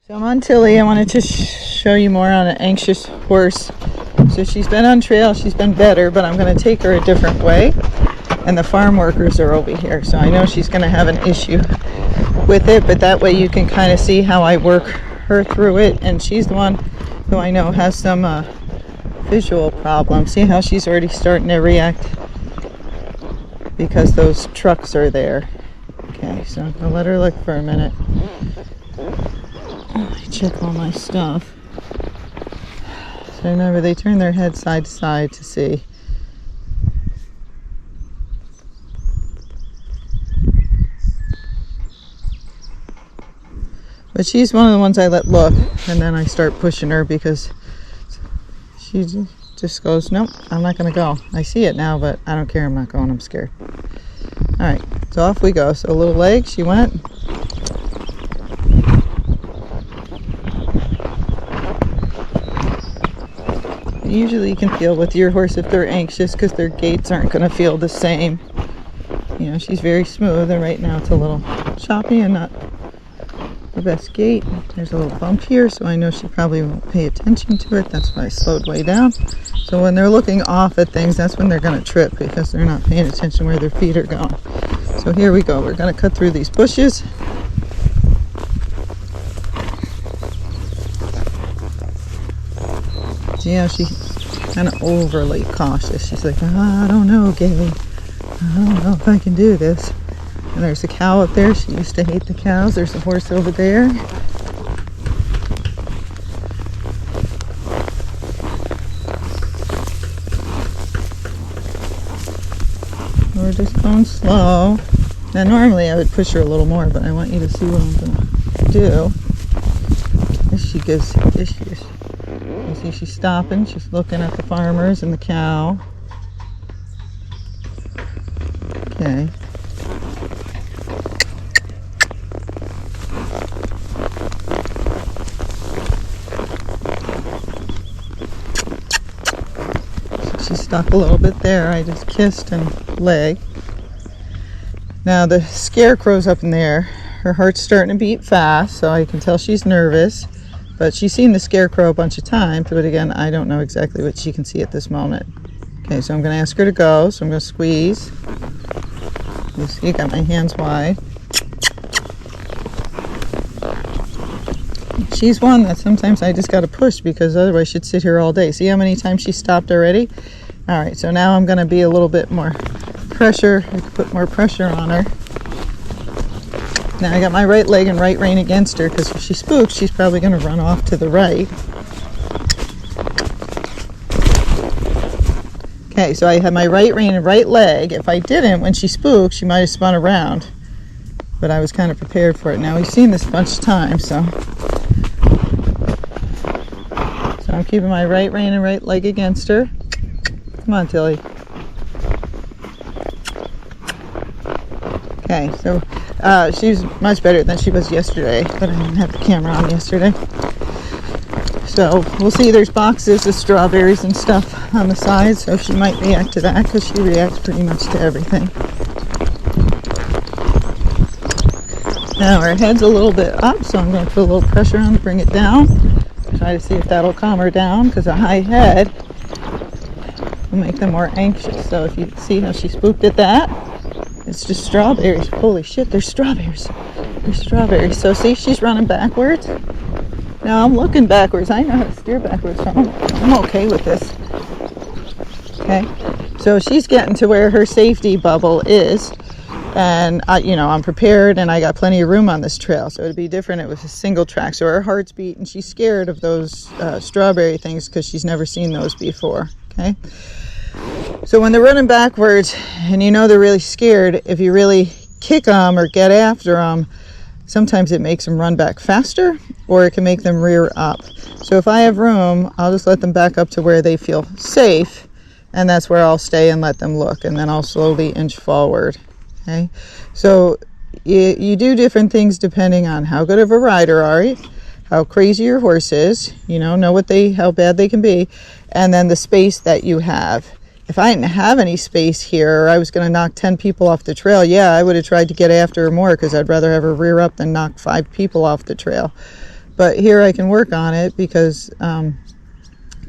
So I'm on Tilley. I wanted to show you more on an anxious horse. So she's been on trail, she's been better, but I'm going to take her a different way. And the farm workers are over here, so I know she's going to have an issue with it, but that way you can kind of see how I work her through it. And she's the one who I know has some visual problems. See how she's already starting to react because those trucks are there. Okay, so I'm going to let her look for a minute. I check all my stuff. So remember, they turn their head side to side to see. But she's one of the ones I let look, and then I start pushing her because she just goes, nope, I'm not going to go. I see it now, but I don't care. I'm not going. I'm scared. All right, so off we go. So a little leg, she went. Usually you can feel with your horse if they're anxious because their gaits aren't going to feel the same. You know, she's very smooth, and right now it's a little choppy and not the best gait. There's a little bump here, so I know she probably won't pay attention to it. That's why I slowed way down. So when they're looking off at things, that's when they're going to trip because they're not paying attention where their feet are going. So here we go. We're going to cut through these bushes. See how she's kind of overly cautious. She's like, I don't know, Gaye. I don't know if I can do this. And there's a cow up there. She used to hate the cows. There's a horse over there. We're just going slow. Now normally I would push her a little more, but I want you to see what I'm going to do. She gives issues. You see she's stopping. She's looking at the farmers and the cow. Okay. She stuck a little bit there. I just kissed and leg. Now the scarecrow's up in there. Her heart's starting to beat fast, so I can tell she's nervous. But she's seen the scarecrow a bunch of times, but again, I don't know exactly what she can see at this moment. Okay, so I'm going to ask her to go, so I'm going to squeeze. You see, I got my hands wide. She's one that sometimes I just got to push because otherwise she'd sit here all day. See how many times she stopped already? All right, so now I'm going to be a little bit more pressure. I can put more pressure on her. Now I got my right leg and right rein against her because if she spooks, she's probably going to run off to the right. Okay, so I have my right rein and right leg. If I didn't, when she spooked, she might have spun around. But I was kind of prepared for it. Now we've seen this a bunch of times, so I'm keeping my right rein and right leg against her. Come on, Tilley. Okay, so she's much better than she was yesterday, but I didn't have the camera on yesterday. So we'll see. There's boxes of strawberries and stuff on the side, so she might react to that because she reacts pretty much to everything. Now her head's a little bit up, so I'm going to put a little pressure on to bring it down. Try to see if that'll calm her down because a high head will make them more anxious. So if you see how she spooked at that, it's just strawberries. Holy shit, there's strawberries. There's strawberries. So see, she's running backwards. Now I'm looking backwards. I know how to steer backwards, so I'm okay with this. Okay, so she's getting to where her safety bubble is. And I'm prepared and I got plenty of room on this trail. So it'd be different. It was a single track. So her heart's beating. She's scared of those strawberry things because she's never seen those before. Okay. So when they're running backwards and you know they're really scared, if you really kick them or get after them, sometimes it makes them run back faster or it can make them rear up. So if I have room, I'll just let them back up to where they feel safe. And that's where I'll stay and let them look. And then I'll slowly inch forward. Okay, so you do different things depending on how good of a rider are you, how crazy your horse is, know how bad they can be, and then the space that you have. If I didn't have any space here, or I was going to knock 10 people off the trail, yeah, I would have tried to get after her more because I'd rather have her rear up than knock 5 people off the trail. but here I can work on it because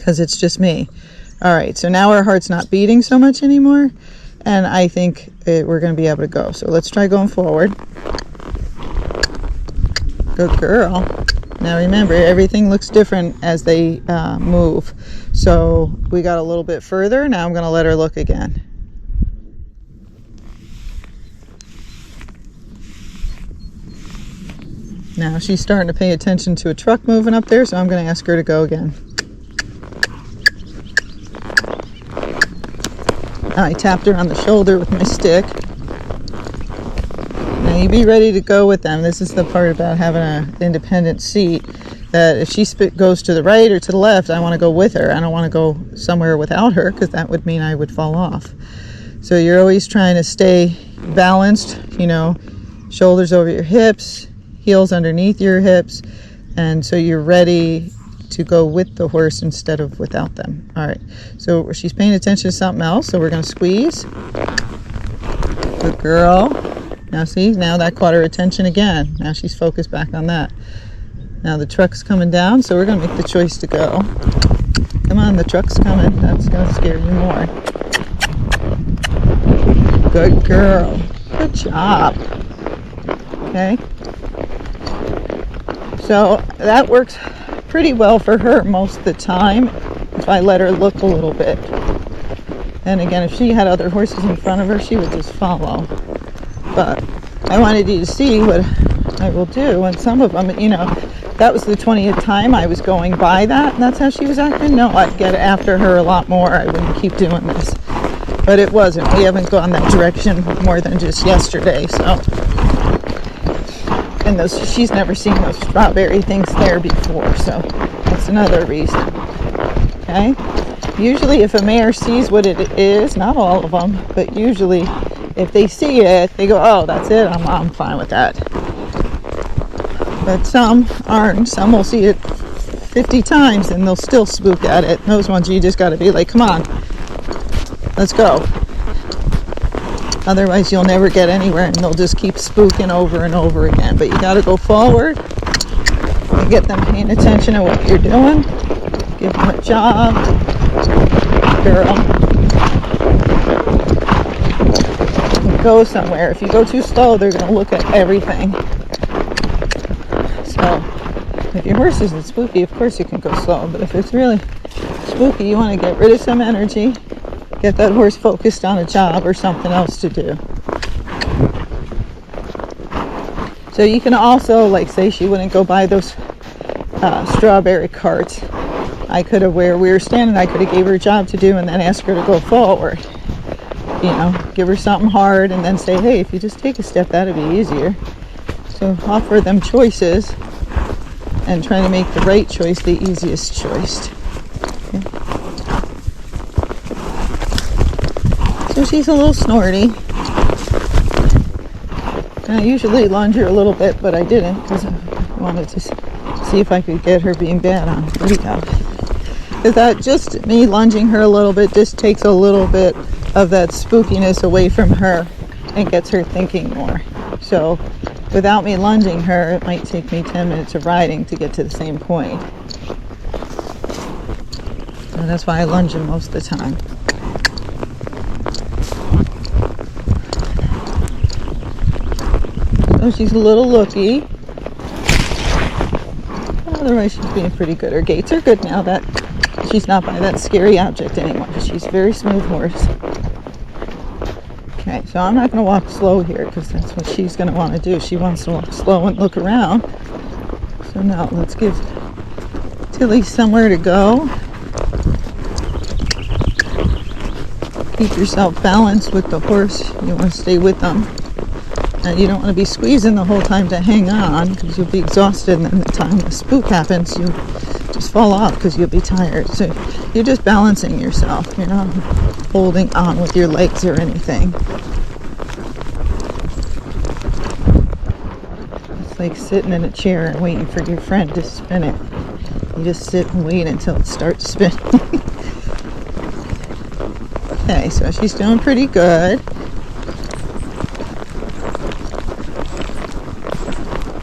it's just me. All right, so now our heart's not beating so much anymore, and I think we're going to be able to go. So let's try going forward. Good girl. Now remember, everything looks different as they move. So we got a little bit further. Now I'm going to let her look again. Now she's starting to pay attention to a truck moving up there, so I'm going to ask her to go again. I tapped her on the shoulder with my stick. Now you be ready to go with them. This is the part about having an independent seat, that if she goes to the right or to the left, I want to go with her. I don't want to go somewhere without her, because that would mean I would fall off. So you're always trying to stay balanced, you know, shoulders over your hips, heels underneath your hips, and so you're ready to go with the horse instead of without them. All right, so she's paying attention to something else, so we're going to squeeze. Good girl. Now see, now that caught her attention again. Now she's focused back on that. Now the truck's coming down, so we're going to make the choice to go. Come on, the truck's coming. That's going to scare you more. Good girl. Good job. Okay. So that works pretty well for her most of the time if I let her look a little bit. And again, if she had other horses in front of her, she would just follow. But I wanted you to see what I will do. And some of them, you know, that was the 20th time I was going by that, and that's how she was acting. No, I'd get after her a lot more. I wouldn't keep doing this. But it wasn't. We haven't gone that direction more than just yesterday, so. And those, she's never seen those strawberry things there before, so that's another reason. Okay? Usually if a mare sees what it is, not all of them, but usually if they see it, they go, oh, that's it, I'm fine with that. But some aren't. Some will see it 50 times and they'll still spook at it. Those ones you just got to be like, come on, let's go. Otherwise you'll never get anywhere and they'll just keep spooking over and over again. But you got to go forward and get them paying attention to what you're doing. Give them a job. Girl. Go somewhere. If you go too slow, they're going to look at everything. So if your horse isn't spooky, of course you can go slow. But if it's really spooky, you want to get rid of some energy. Get that horse focused on a job or something else to do. So you can also, like, say she wouldn't go by those strawberry carts. I could have, where we were standing, I could have gave her a job to do and then ask her to go forward. You know, give her something hard and then say, hey, if you just take a step, that'd be easier. So offer them choices and try to make the right choice the easiest choice. Okay. So she's a little snorty. And I usually lunge her a little bit, but I didn't because I wanted to see if I could get her being bad on. There we go. Because that just me lunging her a little bit just takes a little bit of that spookiness away from her and gets her thinking more. So without me lunging her, it might take me 10 minutes of riding to get to the same point. So that's why I lunge her most of the time. So she's a little looky. Otherwise she's being pretty good. Her gaits are good now that she's not by that scary object anymore. She's a very smooth horse. Okay, so I'm not going to walk slow here because that's what she's going to want to do. She wants to walk slow and look around. So now let's give Tilley somewhere to go. Keep yourself balanced with the horse. You want to stay with them. And you don't want to be squeezing the whole time to hang on because you'll be exhausted, and then the time the spook happens, you just fall off because you'll be tired. So you're just balancing yourself. You're not holding on with your legs or anything. It's like sitting in a chair and waiting for your friend to spin it. You just sit and wait until it starts spinning. Okay, so she's doing pretty good.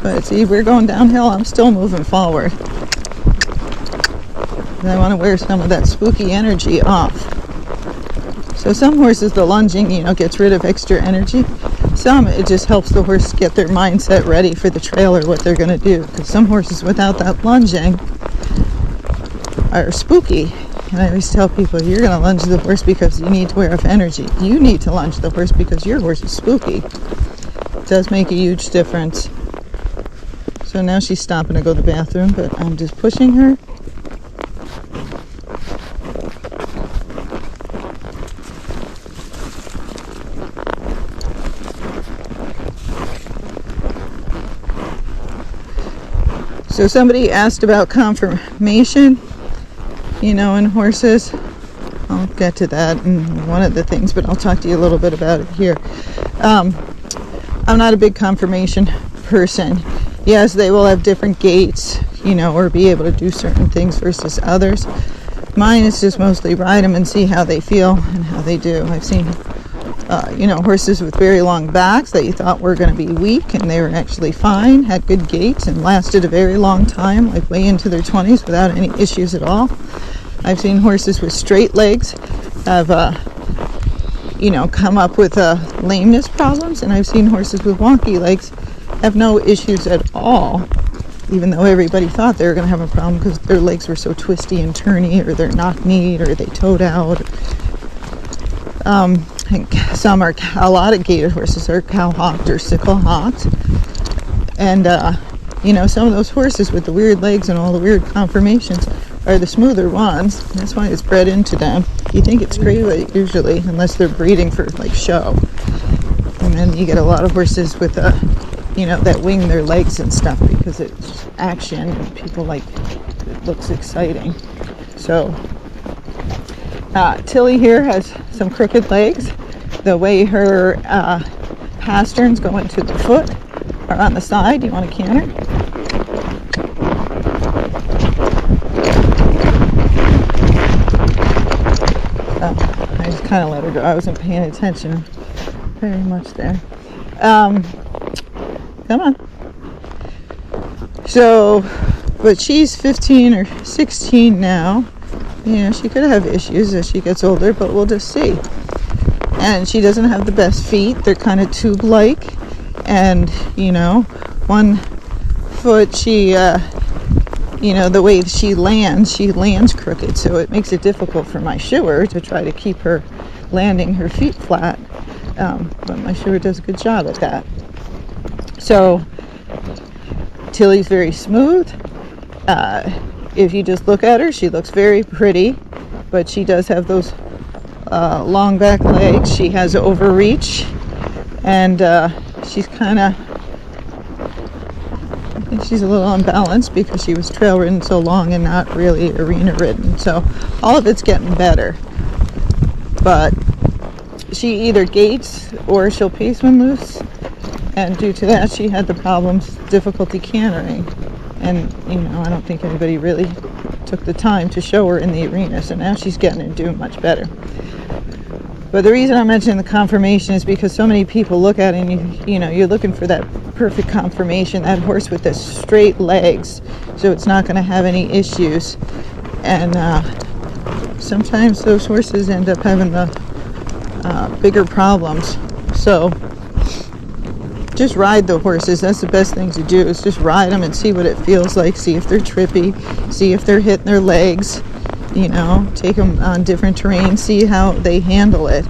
But see, we're going downhill. I'm still moving forward. And I want to wear some of that spooky energy off. So some horses, the lunging, gets rid of extra energy. Some, it just helps the horse get their mindset ready for the trail or what they're going to do. Because some horses without that lunging are spooky. And I always tell people, you're going to lunge the horse because you need to wear off energy. You need to lunge the horse because your horse is spooky. It does make a huge difference. So now she's stopping to go to the bathroom, but I'm just pushing her. So somebody asked about conformation, in horses. I'll get to that in one of the things, but I'll talk to you a little bit about it here. I'm not a big conformation person. Yes, they will have different gaits, or be able to do certain things versus others. Mine is just mostly ride them and see how they feel and how they do. I've seen horses with very long backs that you thought were going to be weak, and they were actually fine, had good gaits, and lasted a very long time, like way into their 20s without any issues at all. I've seen horses with straight legs have, come up with lameness problems, and I've seen horses with wonky legs have no issues at all, even though everybody thought they were going to have a problem because their legs were so twisty and turny, or they're knock-kneed, or they toed out. Some are, a lot of gaited horses are cow-hocked or sickle-hocked. And, some of those horses with the weird legs and all the weird conformations are the smoother ones. That's why it's bred into them. You think it's straight usually, unless they're breeding for, show. And then you get a lot of horses with, that wing their legs and stuff because it's action and people it looks exciting. So, Tilley here has some crooked legs. The way her pasterns go into the foot are on the side. You want to canter? Oh, I just kind of let her go. I wasn't paying attention very much there. Come on. So, but she's 15 or 16 now. She could have issues as she gets older, but we'll just see. And she doesn't have the best feet. They're kind of tube-like. And, one foot, she, the way she lands crooked. So it makes it difficult for my shoer to try to keep her landing her feet flat. But my shoer does a good job at that. So, Tilley's very smooth. If you just look at her, she looks very pretty, but she does have those long back legs. She has overreach, and she's I think she's a little unbalanced because she was trail ridden so long and not really arena ridden. So all of it's getting better, but she either gaits or she'll pace when loose, and due to that she had the difficulty cantering. And, I don't think anybody really took the time to show her in the arena. So now she's getting and doing much better. But the reason I'm mentioning the conformation is because so many people look at it and, you're looking for that perfect conformation, that horse with the straight legs, so it's not going to have any issues. And sometimes those horses end up having the bigger problems. So just ride the horses. That's the best thing to do, is just ride them and see what it feels like. See if they're trippy. See if they're hitting their legs. Take them on different terrain. See how they handle it.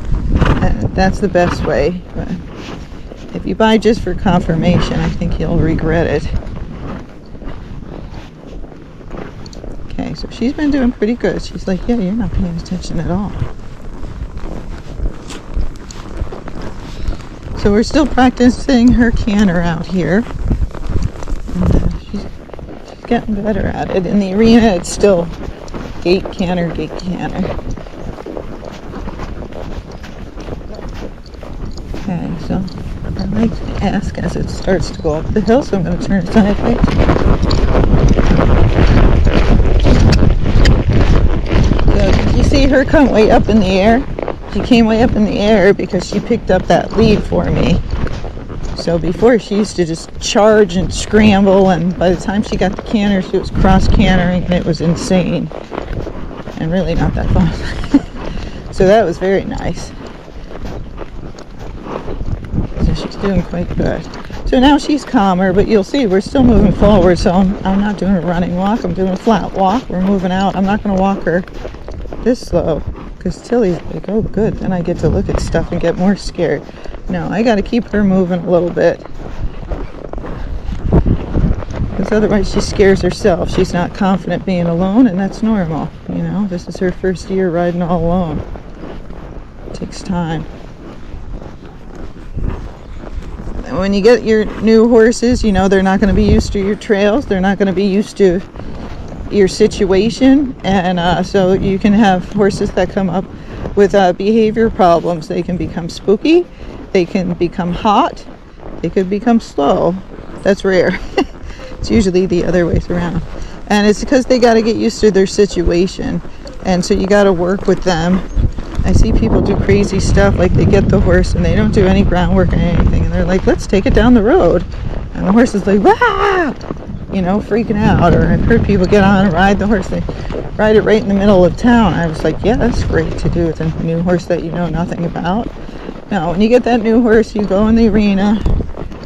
And that's the best way. But if you buy just for conformation, I think you'll regret it. Okay, so she's been doing pretty good. She's like, yeah, you're not paying attention at all. So we're still practicing her canter out here. And, she's getting better at it. In the arena, it's still gait canter, gait canter. Okay, so I like to ask as it starts to go up the hill, so I'm going to turn it sideways. So did you see her come way up in the air? She came way up in the air because she picked up that lead for me. So before, she used to just charge and scramble, and by the time she got the canter, she was cross cantering, and it was insane and really not that fun. So that was very nice. So she's doing quite good. So now she's calmer, but you'll see we're still moving forward. So I'm not doing a running walk, I'm doing a flat walk. We're moving out. I'm not going to walk her this slow, because Tilley's like, oh good, then I get to look at stuff and get more scared. No, I got to keep her moving a little bit, because otherwise she scares herself. She's not confident being alone, and that's normal. You know, this is her first year riding all alone. It takes time. And when you get your new horses, you know, they're not going to be used to your trails. They're not going to be used to your situation, and so you can have horses that come up with behavior problems. They can become spooky, they can become hot, they could become slow. That's rare. It's usually the other way around, and it's because they got to get used to their situation, and so you got to work with them. I see people do crazy stuff, like they get the horse and they don't do any groundwork or anything, and they're like, let's take it down the road, and the horse is like, wah! You know, freaking out. Or I've heard people get on and ride the horse, they ride it right in the middle of town. I was like, yeah, that's great to do with a new horse that you know nothing about. Now, when you get that new horse, you go in the arena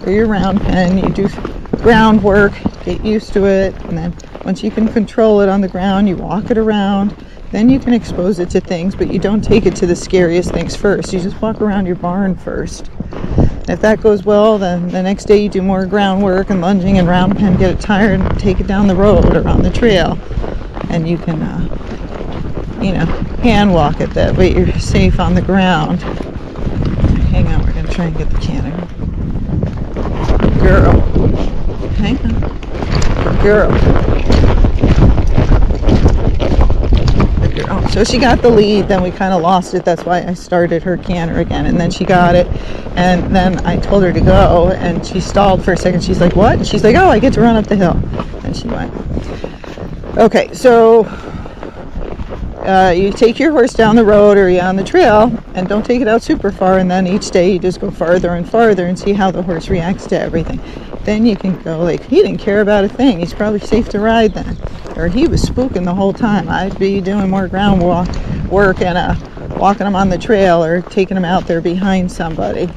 or your round pen, you do groundwork, get used to it, and then once you can control it on the ground, you walk it around. Then you can expose it to things, but you don't take it to the scariest things first. You just walk around your barn first. If that goes well, then the next day you do more groundwork and lunging and round pen, get it tired, and take it down the road or on the trail. And you can, you know, hand walk it. That way you're safe on the ground. Hang on, we're going to try and get the canter. Girl. Hang on. Girl. Oh, so she got the lead, then we kind of lost it. That's why I started her canter again, and then she got it, and then I told her to go, and she stalled for a second. She's like, what? And she's like, oh, I get to run up the hill. And she went. Okay, so you take your horse down the road or on the trail, and don't take it out super far, and then each day you just go farther and farther and see how the horse reacts to everything. Then you can go like, he didn't care about a thing, he's probably safe to ride then. Or he was spooking the whole time. I'd be doing more ground work and walking him on the trail or taking him out there behind somebody.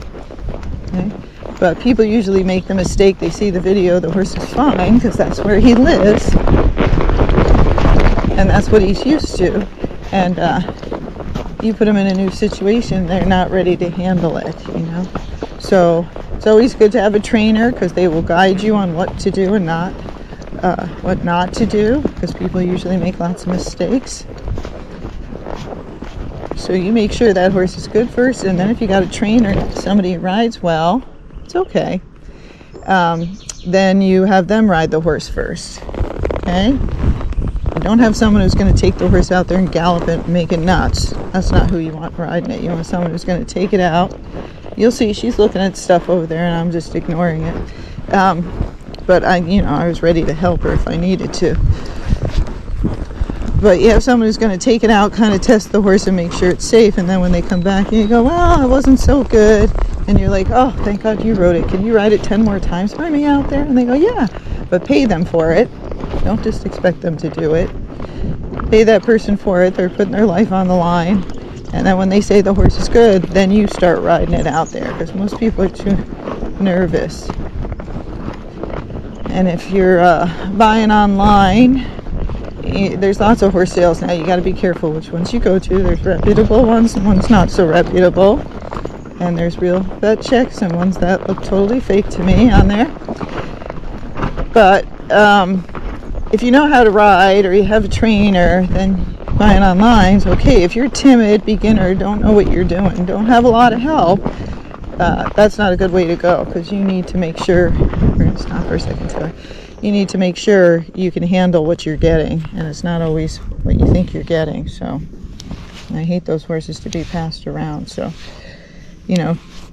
Okay? But people usually make the mistake, they see the video, the horse is fine because that's where he lives and that's what he's used to, and you put them in a new situation, they're not ready to handle it, you know. So it's always good to have a trainer, because they will guide you on what to do and not what not to do, because people usually make lots of mistakes. So you make sure that horse is good first, and then if you got a trainer, somebody who rides well, it's okay. Then you have them ride the horse first. Okay? You don't have someone who's going to take the horse out there and gallop it and make it nuts. That's not who you want riding it. You want someone who's going to take it out. You'll see she's looking at stuff over there, and I'm just ignoring it. But I was ready to help her if I needed to. But you have someone who's going to take it out, kind of test the horse and make sure it's safe, and then when they come back and you go, well, it wasn't so good, and you're like, oh, thank God you rode it. Can you ride it 10 more times for me out there? And they go, yeah, but pay them for it. Don't just expect them to do it. Pay that person for it. They're putting their life on the line. And then when they say the horse is good, then you start riding it out there, because most people are too nervous. And if you're buying online, there's lots of horse sales now. You got to be careful which ones you go to. There's reputable ones and ones not so reputable. And there's real vet checks and ones that look totally fake to me on there. But if you know how to ride or you have a trainer, then buying online is okay. If you're a timid beginner, don't know what you're doing, don't have a lot of help, that's not a good way to go, because you need to make sure, we're going to stop for a second, Tilley. You need to make sure you can handle what you're getting, and it's not always what you think you're getting. So I hate those horses to be passed around. So,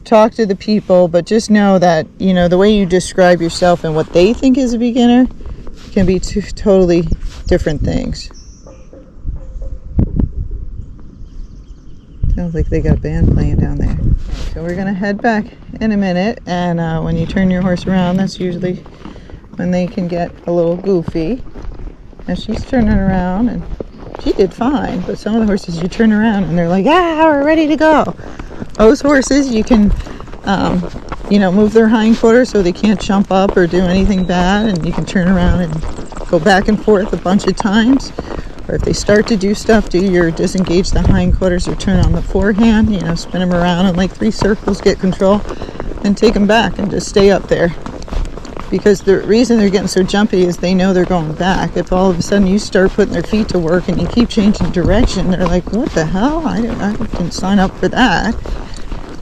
talk to the people, but just know that, the way you describe yourself and what they think is a beginner can be two totally different things. Sounds like they got a band playing down there. So we're gonna head back in a minute, and when you turn your horse around, that's usually when they can get a little goofy. And she's turning around, and she did fine, but some of the horses you turn around and they're like, ah, we're ready to go. Those horses, you can move their hindquarters so they can't jump up or do anything bad, and you can turn around and go back and forth a bunch of times. Or if they start to do stuff, disengage the hindquarters or turn on the forehand, spin them around in like 3 circles, get control, and take them back and just stay up there. Because the reason they're getting so jumpy is they know they're going back. If all of a sudden you start putting their feet to work and you keep changing direction, they're like, what the hell? I didn't sign up for that.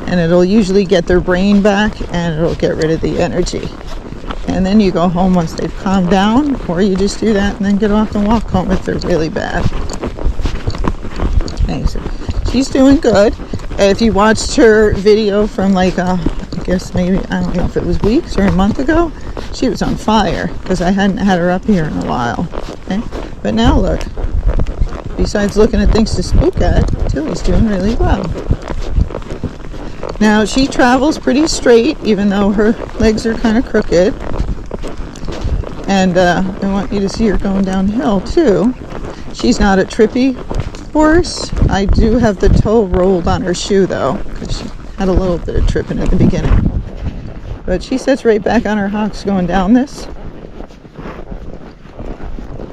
And it'll usually get their brain back, and it'll get rid of the energy. And then you go home once they've calmed down, or you just do that and then get off and walk home if they're really bad. Okay, so she's doing good. If you watched her video from I guess maybe, I don't know if it was weeks or a month ago, she was on fire because I hadn't had her up here in a while. Okay? But now look, besides looking at things to spook at, Tilley's doing really well. Now she travels pretty straight, even though her legs are kind of crooked. And I want you to see her going downhill too. She's not a trippy horse. I do have the toe rolled on her shoe though, because she had a little bit of tripping at the beginning. But she sits right back on her hocks going down this.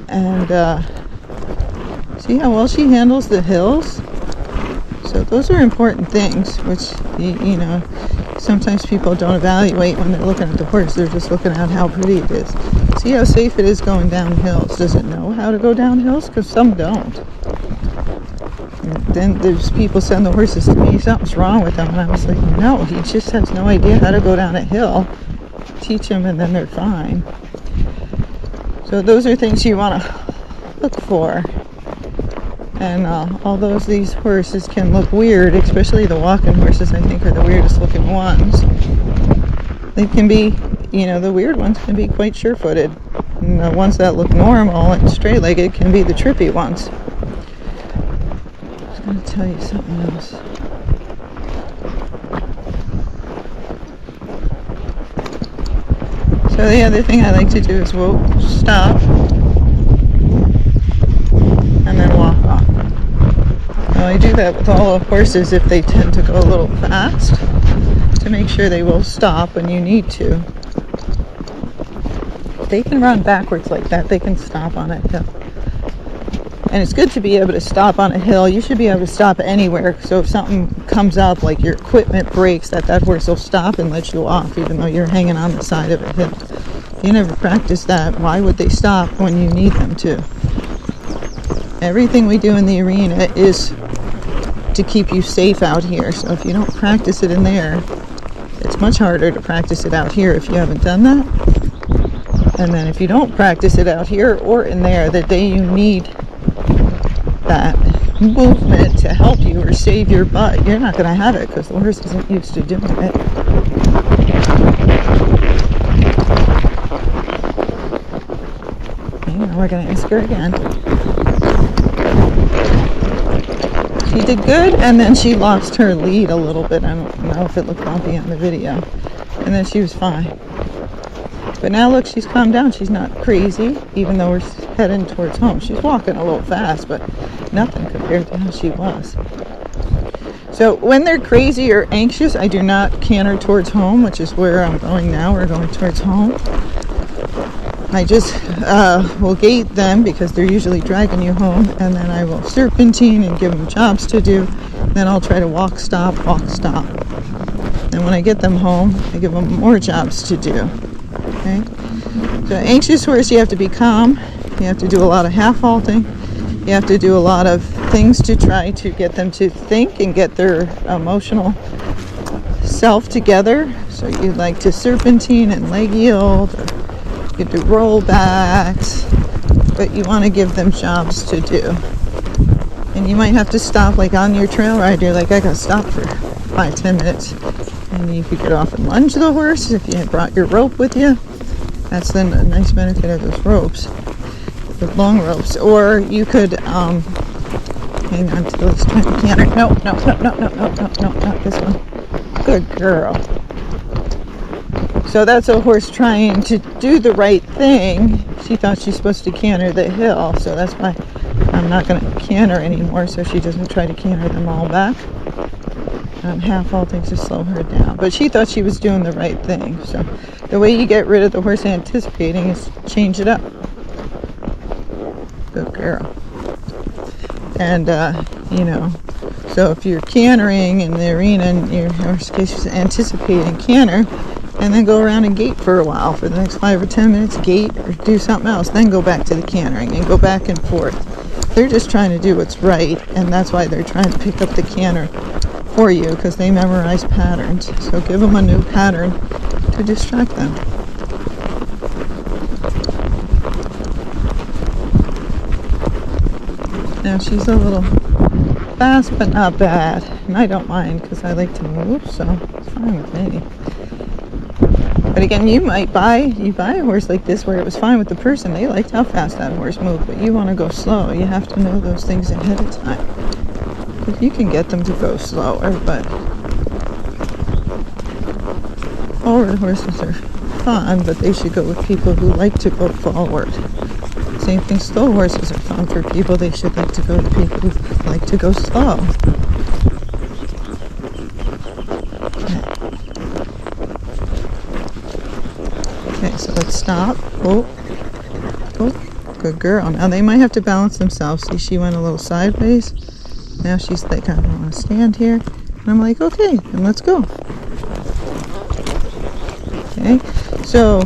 And see how well she handles the hills? So those are important things, which, sometimes people don't evaluate when they're looking at the horse. They're just looking at how pretty it is. See how safe it is going down hills. Does it know how to go down hills? Because some don't. And then there's people send the horses to me, something's wrong with them. And I was like, no, he just has no idea how to go down a hill. Teach him and then they're fine. So those are things you want to look for. And although these horses can look weird, especially the walking horses, I think are the weirdest looking ones. They can be, the weird ones can be quite sure-footed. And the ones that look normal and straight-legged can be the trippy ones. I was going to tell you something else. So the other thing I like to do is stop and then walk off. Now I do that with all the horses if they tend to go a little fast, to make sure they will stop when you need to. If they can run backwards like that, they can stop on a hill. And it's good to be able to stop on a hill. You should be able to stop anywhere. So if something comes up, like your equipment breaks, that horse will stop and let you off, even though you're hanging on the side of a hill. If you never practice that, why would they stop when you need them to? Everything we do in the arena is to keep you safe out here. So if you don't practice it in there, it's much harder to practice it out here if you haven't done that. And then if you don't practice it out here or in there, the day you need that movement to help you or save your butt, you're not going to have it because the horse isn't used to doing it. Okay, now we're going to ask her again. She did good, and then she lost her lead a little bit. I don't know if it looked bumpy on the video. And then she was fine. But now look, she's calmed down. She's not crazy, even though we're heading towards home. She's walking a little fast, but nothing compared to how she was. So when they're crazy or anxious, I do not canter towards home, which is where I'm going now. We're going towards home. I just will gate them because they're usually dragging you home, and then I will serpentine and give them jobs to do. Then I'll try to walk, stop. And when I get them home, I give them more jobs to do. Okay? So anxious horse, you have to be calm. You have to do a lot of half halting. You have to do a lot of things to try to get them to think and get their emotional self together. So you'd like to serpentine and leg yield, or you do rollbacks, but you want to give them jobs to do. And you might have to stop, like on your trail ride, you're like, I gotta stop for 5-10 minutes. And you could get off and lunge the horse if you had brought your rope with you. That's then a nice benefit of those ropes, the long ropes. Or you could Hang on, Tilley's trying to canter. No, not this one. Good girl. So that's a horse trying to do the right thing. She thought she's supposed to canter the hill, so that's why I'm not going to canter anymore, so she doesn't try to canter them all back. I'm half halting to slow her down. But she thought she was doing the right thing. So the way you get rid of the horse anticipating is change it up. Good girl. And, so if you're cantering in the arena and your horse is anticipating canter, and then go around and gait for a while for the next 5 or 10 minutes, gait or do something else, then go back to the cantering and go back and forth. They're just trying to do what's right, and that's why they're trying to pick up the canter for you, because they memorize patterns. So give them a new pattern to distract them. Now she's a little fast, but not bad, and I don't mind because I like to move, so it's fine with me. But again, you buy a horse like this where it was fine with the person. They liked how fast that horse moved, but you want to go slow. You have to know those things ahead of time. Because you can get them to go slower, but forward horses are fun, but they should go with people who like to go forward. Same thing, slow horses are fun for people. They should like to go with people who like to go slow. Okay, so let's stop. Oh, good girl. Now they might have to balance themselves. See, she went a little sideways. Now she's like, I don't want to stand here. And I'm like, okay, then let's go. Okay, so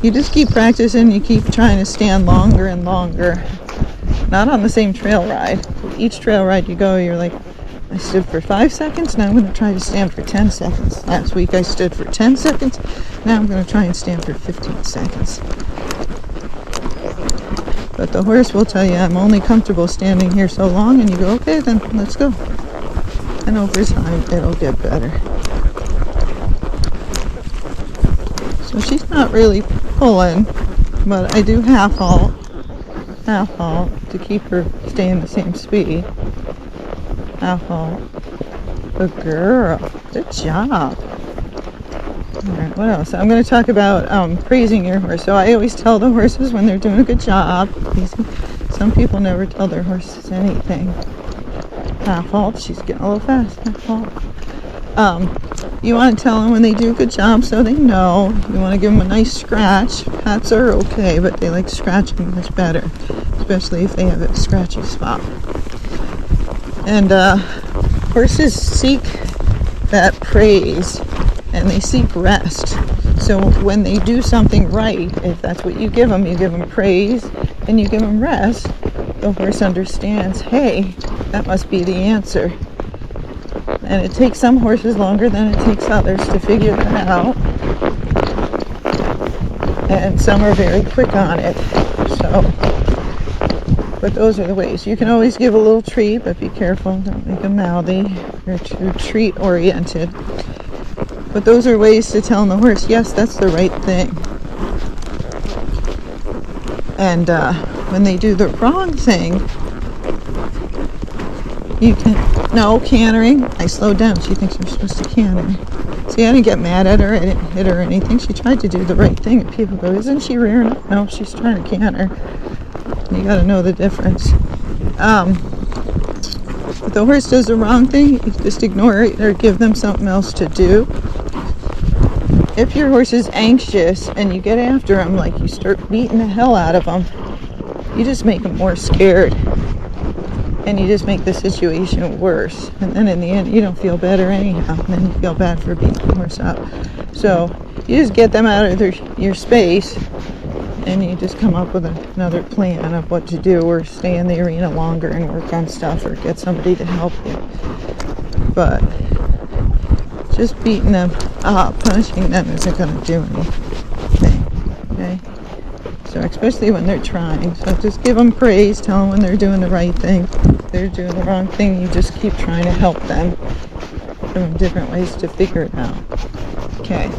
you just keep practicing. You keep trying to stand longer and longer. Not on the same trail ride. Each trail ride you go, you're like, I stood for 5 seconds, now I'm going to try to stand for 10 seconds. Last week I stood for 10 seconds, now I'm going to try and stand for 15 seconds. But the horse will tell you, I'm only comfortable standing here so long, and you go, okay, then let's go. And over time, it'll get better. So she's not really pulling, but I do half halt to keep her staying the same speed. Half halt. Good girl. Good job. Alright, what else? I'm going to talk about praising your horse. So I always tell the horses when they're doing a good job. Some people never tell their horses anything. Half halt. She's getting a little fast. Half halt. You want to tell them when they do a good job so they know. You want to give them a nice scratch. Pats are okay, but they like scratching much better, especially if they have a scratchy spot. And horses seek that praise, and they seek rest. So when they do something right, if that's what you give them praise, and you give them rest, the horse understands, hey, that must be the answer. And it takes some horses longer than it takes others to figure that out. And some are very quick on it. But those are the ways. You can always give a little treat, but be careful. Don't make them mouthy. You're too treat oriented. But those are ways to tell the horse, yes, that's the right thing. And when they do the wrong thing, you can, no, cantering. I slowed down. She thinks you're supposed to canter. See, I didn't get mad at her. I didn't hit her or anything. She tried to do the right thing. And people go, isn't she rearing up? No, she's trying to canter. You got to know the difference. If the horse does the wrong thing, you just ignore it or give them something else to do. If your horse is anxious and you get after him, like you start beating the hell out of him, you just make him more scared. And you just make the situation worse. And then in the end, you don't feel better anyhow. And then you feel bad for beating the horse up. So you just get them out of your space, and you just come up with another plan of what to do, or stay in the arena longer and work on stuff, or get somebody to help you. But just beating them up, punishing them isn't going to do anything. Okay? So especially when they're trying. So just give them praise, tell them when they're doing the right thing. If they're doing the wrong thing, you just keep trying to help them. Give them different ways to figure it out. Okay.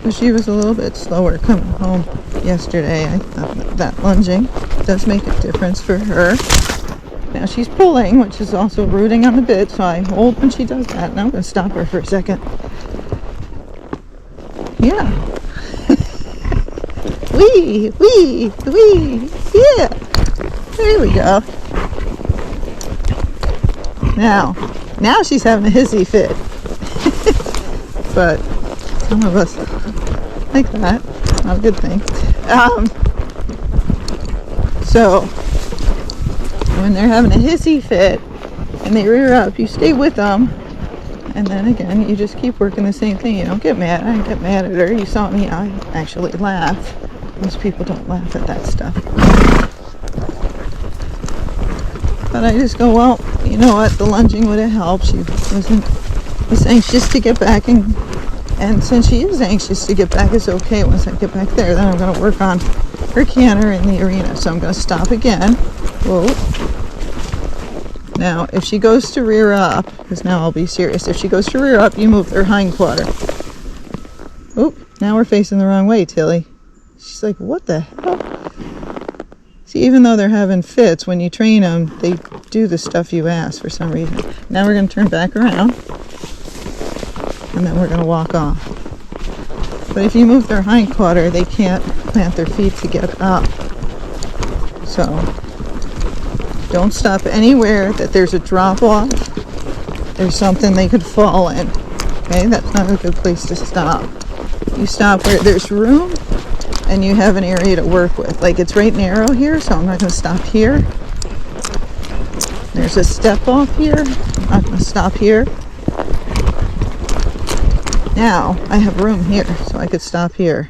So she was a little bit slower coming home. yesterday. I thought that lunging does make a difference for her. Now she's pulling, which is also rooting on the bit, so I hold when she does that. Now I'm going to stop her for a second. Yeah. Wee, yeah. There we go. Now she's having a hissy fit. But some of us like that. It's not a good thing. So when they're having a hissy fit and they rear up, you stay with them, and then again you just keep working the same thing. You don't get mad. I didn't get mad at her. You saw me, I actually laugh. Most people don't laugh at that stuff. But I just go, well, you know what, the lunging would have helped. She was anxious to get back, and since she is anxious to get back, it's okay. Once I get back there, then I'm going to work on her canter in the arena. So I'm going to stop again. Whoa. Now, if she goes to rear up, because now I'll be serious, if she goes to rear up, you move her hind quarter. Oop, now we're facing the wrong way, Tilley. She's like, what the hell? See, even though they're having fits, when you train them, they do the stuff you ask for some reason. Now we're going to turn back around, and then we're going to walk off. But if you move their hind quarter, they can't plant their feet to get up. So don't stop anywhere that there's a drop off. There's something they could fall in. Okay, that's not a good place to stop. You stop where there's room and you have an area to work with. Like, it's right narrow here, so I'm not going to stop here. There's a step off here. I'm not going to stop here. Now I have room here, so I could stop here.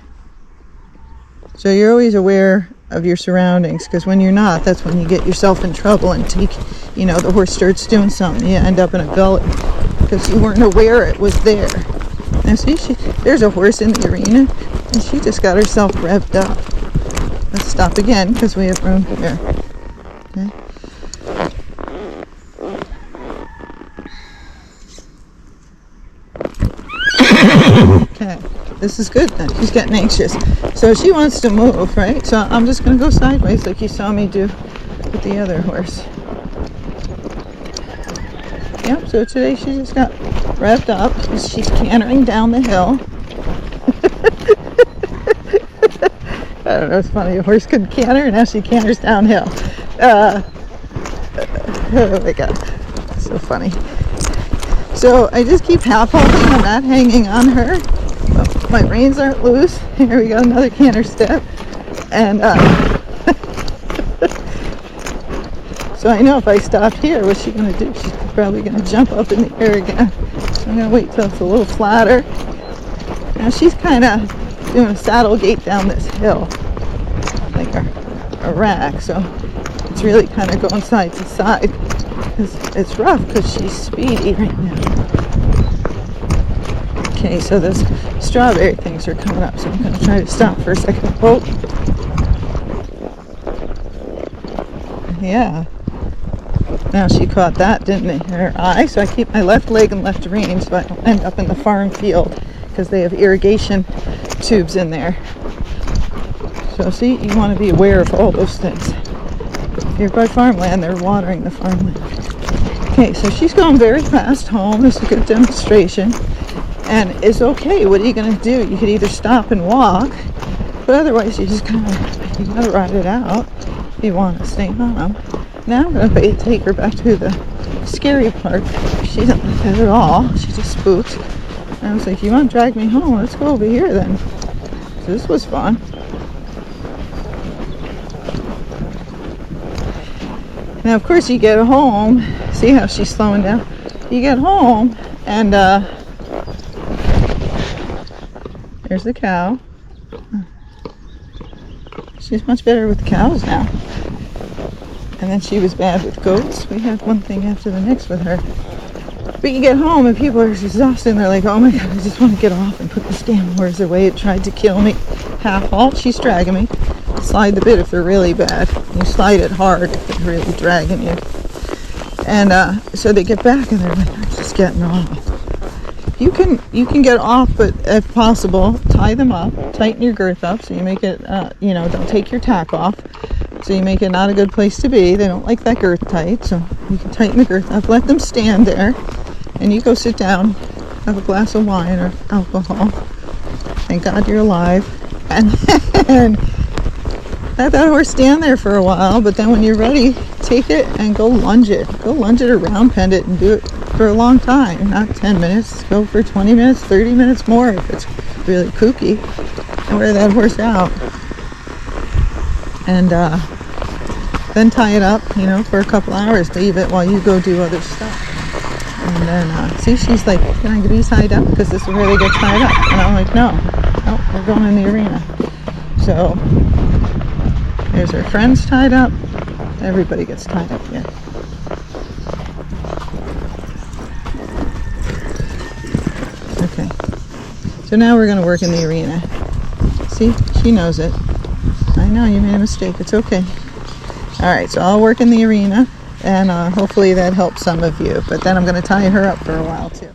So you're always aware of your surroundings, because when you're not, that's when you get yourself in trouble and the horse starts doing something. You end up in a gully because you weren't aware it was there. Now see, there's a horse in the arena, and she just got herself revved up. Let's stop again because we have room here. Okay. Okay, this is good then. She's getting anxious. So she wants to move, right? So I'm just going to go sideways like you saw me do with the other horse. Yep, so today she just got revved up. She's cantering down the hill. I don't know, it's funny. A horse couldn't canter, and now she canters downhill. Oh my God, so funny. So I just keep half holding. I'm not hanging on her. Oh, my reins aren't loose. Here we go, another canter step. And so I know if I stopped here, what's she going to do? She's probably going to jump up in the air again. So I'm going to wait till it's a little flatter. Now she's kind of doing a saddle gait down this hill, like a rack. So it's really kind of going side to side. It's rough because she's speedy right now. Okay, so those strawberry things are coming up, so I'm going to try to stop for a second. Whoa. Yeah. Now she caught that, didn't they? Her eye. So I keep my left leg and left rein so I don't end up in the farm field because they have irrigation tubes in there. So see, you want to be aware of all those things. If you're by farmland, they're watering the farmland. Okay, so she's going very fast home. This is a good demonstration. And it's okay. What are you going to do? You could either stop and walk, but otherwise you just kind of, you got to ride it out if you want to stay on them. Now I'm going to take her back to the scary part. She didn't like that at all. She just spooked. And I was like, you want to drag me home? Let's go over here then. So this was fun. Now, of course, you get home. See how she's slowing down? You get home, and there's the cow. She's much better with cows now. And then she was bad with goats. We had one thing after the next with her. But you get home, and people are exhausted, and they're like, oh my God, I just want to get off and put this damn horse away. It tried to kill me. Half halt, she's dragging me. Slide the bit if they're really bad. You slide it hard if they're really dragging you. And so they get back and they're like, I'm just getting off. You can get off, but if possible, tie them up, tighten your girth up so you make it, don't take your tack off. So you make it not a good place to be. They don't like that girth tight, so you can tighten the girth up, let them stand there, and you go sit down, have a glass of wine or alcohol. Thank God you're alive. And then let that horse stand there for a while, but then when you're ready, take it and go lunge it. Go lunge it or round pend it and do it for a long time, not 10 minutes. Go for 20 minutes, 30 minutes more if it's really kooky, and wear that horse out. And then tie it up, for a couple hours. Leave it while you go do other stuff. And then, see, she's like, can I be tied up? Because this is where they get tied up. And I'm like, no, we're going in the arena. So, there's her friends tied up. Everybody gets tied up here. Okay. So now we're going to work in the arena. See, she knows it. I know you made a mistake. It's okay. Alright, so I'll work in the arena, and hopefully that helps some of you. But then I'm going to tie her up for a while too.